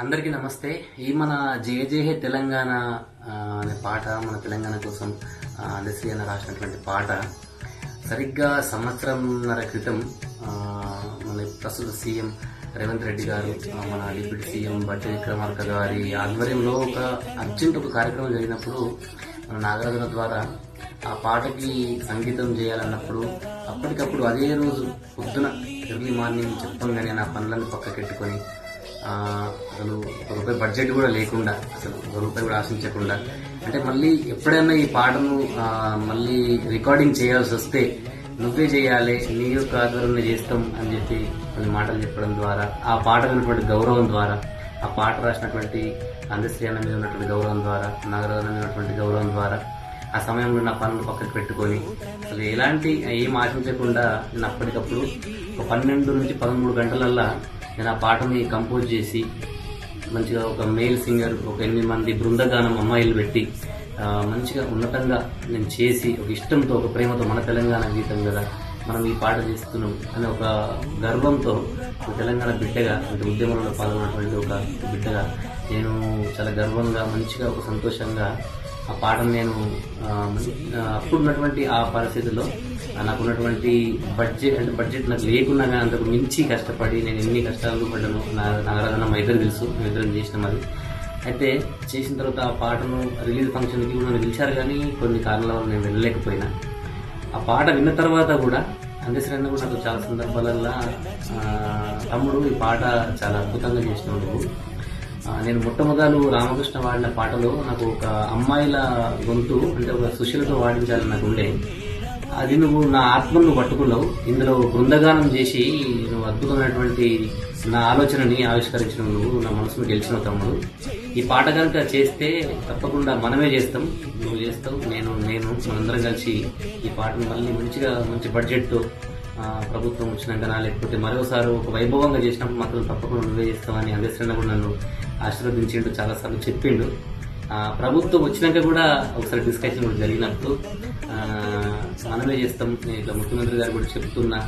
అందరికీ నమస్తే. ఈ మన జయ జయ హే తెలంగాణ అనే పాట మన తెలంగాణ కోసం అందశ్రీ అన్న రాసినటువంటి పాట సరిగ్గా సంవత్సరంన్నర క్రితం మన ప్రస్తుత సీఎం రేవంత్ రెడ్డి గారు, మన డిప్యూటీ సీఎం బట్టి విక్రమార్క గారి ఆధ్వర్యంలో ఒక అర్జెంట్ కార్యక్రమం జరిగినప్పుడు మన నాగరాజుల ద్వారా ఆ పాటకి సంగీతం చేయాలన్నప్పుడు అప్పటికప్పుడు అదే రోజు పొద్దున ఎర్లీ మార్నింగ్ చెప్పంగానే నా పనులను పక్కకెట్టుకొని అసలు ₹1 బడ్జెట్ కూడా లేకుండా, అసలు ₹1 కూడా ఆశించకుండా, అంటే మళ్ళీ ఎప్పుడైనా ఈ పాటను మళ్ళీ రికార్డింగ్ చేయాల్సి వస్తే నువ్వే చేయాలి, నీ యొక్క ఆధ్వర్యంలో చేస్తాం అని చెప్పి కొన్ని మాటలు చెప్పడం ద్వారా, ఆ పాట ఉన్నటువంటి గౌరవం ద్వారా, ఆ పాట రాసినటువంటి అందశ్రీ అన్న మీద ఉన్నటువంటి గౌరవం ద్వారా, నాగరాజు మీద ఉన్నటువంటి గౌరవం ద్వారా ఆ సమయంలో నా పనులు పక్కకు పెట్టుకొని అసలు ఎలాంటి ఏం ఆశించకుండా నేను అప్పటికప్పుడు ఒక 12 నుంచి 13 గంటలల్లా నేను ఆ పాటని కంపోజ్ చేసి మంచిగా ఒక మేల్ సింగర్, ఒక 8 మంది బృందగానం అమ్మాయిలు పెట్టి మంచిగా ఉన్నతంగా నేను చేసి ఒక ఇష్టంతో, ఒక ప్రేమతో, మన తెలంగాణ గీతం కదా మనం ఈ పాట చేస్తున్నాం అనే ఒక గర్వంతో ఒక తెలంగాణ బిడ్డగా, అంటే ఉద్యమంలో పాల్గొన్నటువంటి ఒక బిడ్డగా నేను చాలా గర్వంగా, మంచిగా, ఒక సంతోషంగా ఆ పాటను నేను అప్పుడున్నటువంటి ఆ పరిస్థితుల్లో నాకున్నటువంటి బడ్జెట్ నాకు లేకున్నా కానీ అంతకు మించి కష్టపడి నేను ఎన్ని కష్టాలు పడ్డాను నాగరాజన్న మా ఇద్దరు తెలుసు, మేము ఇద్దరం చేసినాం. అది అయితే చేసిన తర్వాత ఆ పాటను రిలీజ్ ఫంక్షన్కి నన్ను పిలిచారు, కానీ కొన్ని కారణాల వల్ల నేను వెళ్ళలేకపోయినా ఆ పాట విన్న తర్వాత కూడా అందశ్రీ అన్న కూడా నాకు చాలా సందర్భాలల్లో తమ్ముడు ఈ పాట చాలా అద్భుతంగా చేసినావు నువ్వు. నేను మొట్టమొదలు రామకృష్ణ వాడిన పాటలో నాకు ఒక అమ్మాయిల గొంతు, అంటే ఒక సుశీలతో వాడించాలని నాకు ఉండే. అది నువ్వు నా ఆత్మను పట్టుకున్నావు, ఇందులో బృందగానం చేసి నువ్వు అద్భుతమైనటువంటి నా ఆలోచనని ఆవిష్కరించిన నువ్వు నా మనసును గెలిచిన తమ్ముడు. ఈ పాట కనుక చేస్తే తప్పకుండా మనమే చేస్తాం, నువ్వు చేస్తావు, నేను మనందరం కలిసి ఈ పాటను మళ్ళీ మంచి బడ్జెట్తో ప్రభుత్వం వచ్చినాకనా లేకపోతే మరోసారి ఒక వైభవంగా చేసినప్పుడు మాత్రం తప్పకుండా నువ్వే చేస్తామని అందశ్రీ కూడా నన్ను ఆశీర్వదించిండు, చాలాసార్లు చెప్పిండు. ప్రభుత్వం వచ్చినాక కూడా ఒకసారి డిస్కషన్ కూడా జరిగినప్పుడు మనమే చేస్తాం, ఇట్లా ముఖ్యమంత్రి గారు కూడా చెప్తున్నా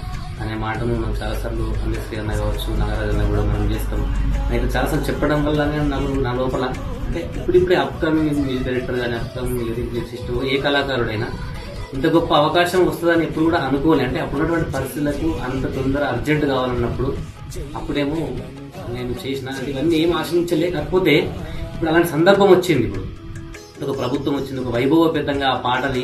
అనే మాటను నాకు చాలాసార్లు అందశ్రీ అన్న కావచ్చు, నాగరాజు అన్న కూడా మనం చేస్తాం అయితే చాలాసార్లు చెప్పడం వల్లనే నా లోపల, అంటే ఇప్పుడిప్పుడే అప్కమింగ్ మ్యూజిక్ డైరెక్టర్ కానీ, అప్కమింగ్ లిరిక్ లిరిసిస్ట్ ఏ కళాకారుడైనా ఇంత గొప్ప అవకాశం వస్తుందని ఎప్పుడు కూడా అనుకోలే. అంటే అప్పుడున్నటువంటి పరిస్థితులకు అంత తొందర అర్జెంట్ కావాలన్నప్పుడు అప్పుడేమో నేను చేసిన ఇవన్నీ ఏం ఆశించలే. కాకపోతే ఇప్పుడు అలాంటి సందర్భం వచ్చింది, ఇప్పుడు ఒక ప్రభుత్వం వచ్చింది, ఒక వైభవపేతంగా ఆ పాటని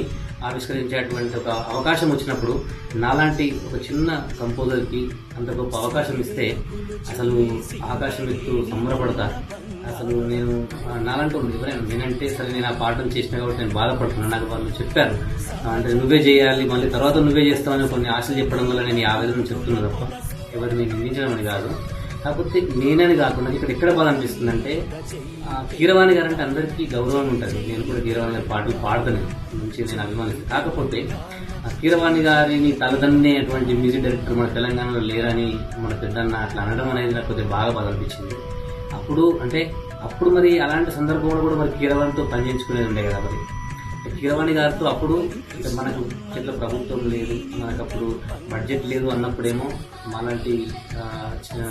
ఆవిష్కరించేటువంటి ఒక అవకాశం వచ్చినప్పుడు నాలాంటి ఒక చిన్న కంపోజర్కి అంత గొప్ప అవకాశం ఇస్తే అసలు ఆకాశం ఎత్తు సంబరపడతా. అసలు నేను నాలంటూ ఉంది ఎవరైనా నేనంటే సరే నేను ఆ పాటను చేసిన కాబట్టి నేను బాధపడుతున్నాను. నాకు వాళ్ళు చెప్పారు, అంటే నువ్వే చేయాలి, మళ్ళీ తర్వాత నువ్వే చేస్తామని కొన్ని ఆశలు చెప్పడం వల్ల నేను ఈ ఆవేదన చెప్తున్నా తప్ప ఎవరిని నిందించడం అని కాదు. కాకపోతే నేనని కాకుండా ఇక్కడ ఎక్కడ బాధ అనిపిస్తుందంటే కీరవాణి గారు అంటే అందరికీ గౌరవం ఉంటుంది, నేను కూడా కీరవాణి గారి పాటలు పాడుతాను, మంచి నేను అభిమానిస్తాను. కాకపోతే కీరవాణి గారిని తలదన్నేటువంటి మ్యూజిక్ డైరెక్టర్ మన తెలంగాణలో లేరని మన పెద్దన్న అట్లా అనడం అనేది నాకు కొద్దిగా బాగా బాధ అనిపించింది. అప్పుడు మరి అలాంటి సందర్భంలో కూడా మరి కీరవాణితో పనిచేయించుకునేది ఉండే కదా. మరి కీరవాణి గారితో అప్పుడు మనకు చేతిలో ప్రభుత్వం లేదు, మనకు అప్పుడు బడ్జెట్ లేదు అన్నప్పుడేమో మాలాంటి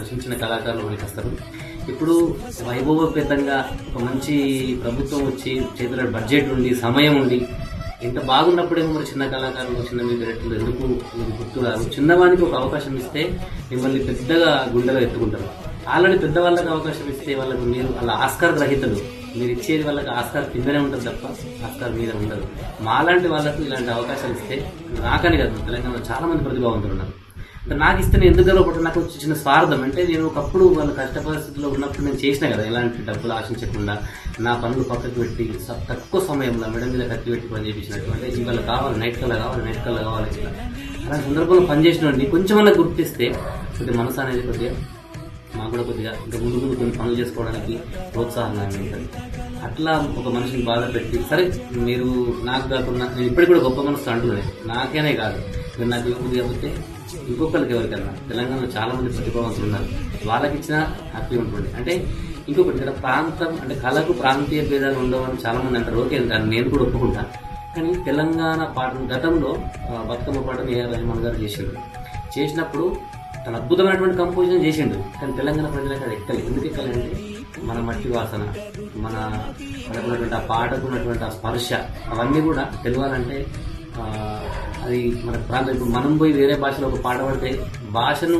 చిన్న కళాకారులు మనకి వస్తారు. ఇప్పుడు వైభవపేతంగా ఒక మంచి ప్రభుత్వం వచ్చి చేతిలో బడ్జెట్ ఉండి సమయం ఉండి ఇంత బాగున్నప్పుడేమో మరి చిన్న కళాకారులు, చిన్న మ్యూజిక్ డైరెక్టర్లు ఎందుకు మీరు గుర్తురారు? చిన్నవానికి ఒక అవకాశం ఇస్తే మిమ్మల్ని పెద్దగా గుండెలో ఎత్తుకుంటారు. ఆల్రెడీ పెద్దవాళ్ళకి అవకాశం ఇస్తే వాళ్ళకు మీరు అలా ఆస్కార్ గ్రహీతలు, మీరు ఇచ్చేది వాళ్ళకి ఆస్కార్ కిందనే ఉంటుంది తప్ప ఆస్కార్ మీద ఉండదు. మాలాంటి వాళ్ళకు ఇలాంటి అవకాశాలు ఇస్తే, నాకని కాదు తెలంగాణలో చాలా మంది ప్రతిభావంతులు ఉన్నారు, అంటే నాకు ఇస్తే నేను ఎందుకు గర్వపడ్డా, నాకు చిన్న స్వార్థం. అంటే నేను ఒకప్పుడు వాళ్ళ కష్ట పరిస్థితుల్లో ఉన్నప్పుడు నేను చేసిన కదా, ఎలాంటి డబ్బులు ఆశించకుండా నా పనులు పక్కకు పెట్టి తక్కువ సమయంలో మెడ మీద కత్తి పెట్టి పని చేయించినట్టు, అంటే ఇవాళ కావాలి, నైట్ కల్లా కావాలి ఇట్లా అలాంటి సందర్భంలో పనిచేసిన కొంచెమన్నా గుర్తిస్తే కొద్దిగా మనసు అనేది కొద్దిగా మాకు కూడా కొద్దిగా ఇంకా ముందు కొన్ని పనులు చేసుకోవడానికి ప్రోత్సాహంగా ఉంటుంది. అట్లా ఒక మనిషిని బాధ పెట్టి, సరే మీరు నాకు కాకుండా నేను ఇప్పటికి కూడా గొప్ప మనసు అంటున్నాను, నాకేనే కాదు, మీరు నాకు ఇవ్వదు కాబట్టి ఇంకొకరికి ఎవరికన్నా తెలంగాణలో చాలా మంది ప్రతిభావంతులు ఉన్నారు, వాళ్ళకి ఇచ్చినా హ్యాపీ ఉంటుంది. అంటే ఇంకొకటి ఇక్కడ ప్రాంతం, అంటే కళకు ప్రాంతీయ భేదాలు ఉండవని చాలా మంది అంటారు. ఓకే, దాన్ని నేను కూడా ఒప్పుకుంటాను. కానీ తెలంగాణ పాటను గతంలో బతుకమ్మ పాటను ఏఆర్ రెహమాన్ గారు చేసినప్పుడు తన అద్భుతమైనటువంటి కంపోజిషన్ చేసిండు, కానీ తెలంగాణ ప్రజలకు అది ఎక్కలేదు. ఎందుకు ఎక్కలేదంటే మన మట్టి వాసన, మనకున్నటువంటి ఆ పాటకు ఉన్నటువంటి ఆ స్పర్శ, అవన్నీ కూడా తెలియాలంటే అది మన ప్రాంతం. ఇప్పుడు మనం పోయి వేరే భాషలో ఒక పాట పడితే భాషను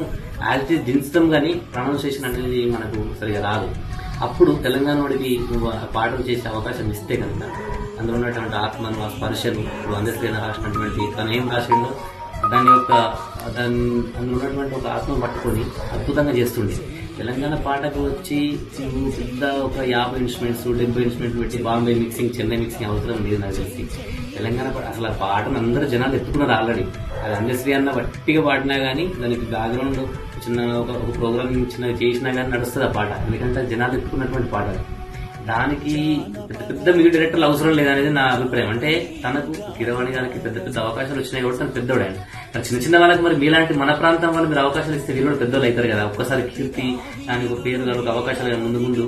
యాజ్ ఇట్ దించడం కానీ ప్రొనౌన్సియేషన్ అనేది మనకు సరిగా రాదు. అప్పుడు తెలంగాణ వాడికి నువ్వు పాటలు చేసే అవకాశం ఇస్తే కనుక అందులో ఉన్నటువంటి ఆత్మను, ఆ స్పర్శను, ఇప్పుడు అందరికీ రాసినటువంటి తను ఏం రాసిండో అందులో ఉన్నటువంటి ఒక ఆత్మను పట్టుకొని అద్భుతంగా చేస్తుండే. తెలంగాణ పాటకు వచ్చి పెద్ద ఒక 50 ఇన్స్ట్రుమెంట్స్ 70 ఇన్స్ట్రుమెంట్స్ పెట్టి బాంబే మిక్సింగ్, చెన్నై మిక్సింగ్ అవసరం లేదు నాకు తెలిసి. తెలంగాణ పాట అసలు ఆ పాటను అందరూ జనాలు ఎత్తుకున్నారు ఆల్రెడీ. అది అందశ్రీ అన్న వట్టిగా పాడినా కానీ దానికి బ్యాక్గ్రౌండ్ చిన్న ఒక ప్రోగ్రామ్ చిన్నగా చేసినా కానీ నడుస్తుంది ఆ పాట, ఎందుకంటే జనాలు ఎత్తుకున్నటువంటి పాట. దానికి పెద్ద మ్యూజిక్ డైరెక్టర్లు అవసరం లేదనేది నా అభిప్రాయం. అంటే తనకు కీరవాణి గారికి పెద్ద పెద్ద అవకాశాలు వచ్చినాయి కాబట్టి తను పెద్దోడు ఆయన. చిన్న చిన్న వాళ్ళకి మరి మీలాంటి మన ప్రాంతం వాళ్ళు మీరు అవకాశాలు ఇస్తే వీళ్ళు కూడా పెద్దోళ్ళు అవుతారు కదా. ఒక్కసారి కీర్తి దానికి ఒక పేరు కానీ ఒక అవకాశాలు ముందు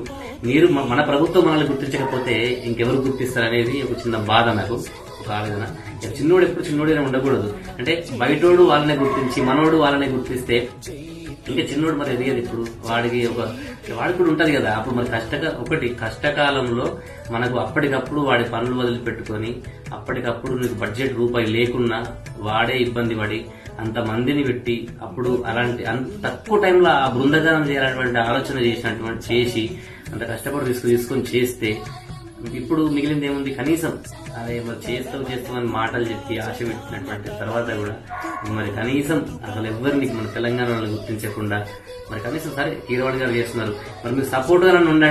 మీరు మన ప్రభుత్వం మనల్ని గుర్తించకపోతే ఇంకెవరు గుర్తిస్తారు అనేది ఒక చిన్న బాధ నాకు, ఒక ఆవేదన. చిన్నోడు ఎప్పుడు చిన్నోడైనా ఉండకూడదు. అంటే బయటోడు వాళ్ళనే గుర్తించి మనోడు వాళ్ళనే గుర్తిస్తే ఇంకా చిన్నోడు మరి ఎదిగేది. ఇప్పుడు వాడికి కూడా ఉంటది కదా. అప్పుడు మరి కష్టకాలంలో మనకు అప్పటికప్పుడు వాడి పనులు వదిలిపెట్టుకొని అప్పటికప్పుడు నీకు బడ్జెట్ రూపాయి లేకున్నా వాడే ఇబ్బంది పడి అంత మందిని పెట్టి అప్పుడు అలాంటి అంత తక్కువ టైంలో ఆ బృందగానం చేయాలన్నటువంటి ఆలోచన చేసి అంత కష్టపడి తీసుకొని చేస్తే ఇప్పుడు మిగిలింది ఏముంది? కనీసం అదే మరి చేస్తామని మాటలు చెప్పి ఆశ పెట్టినటువంటి తర్వాత కూడా మరి కనీసం అసలు ఎవరిని మన తెలంగాణలో గుర్తించకుండా మరి కనీసం సరే కీరవాణి గారు చేస్తున్నారు, మరి మీరు సపోర్ట్ గా ఉండండి.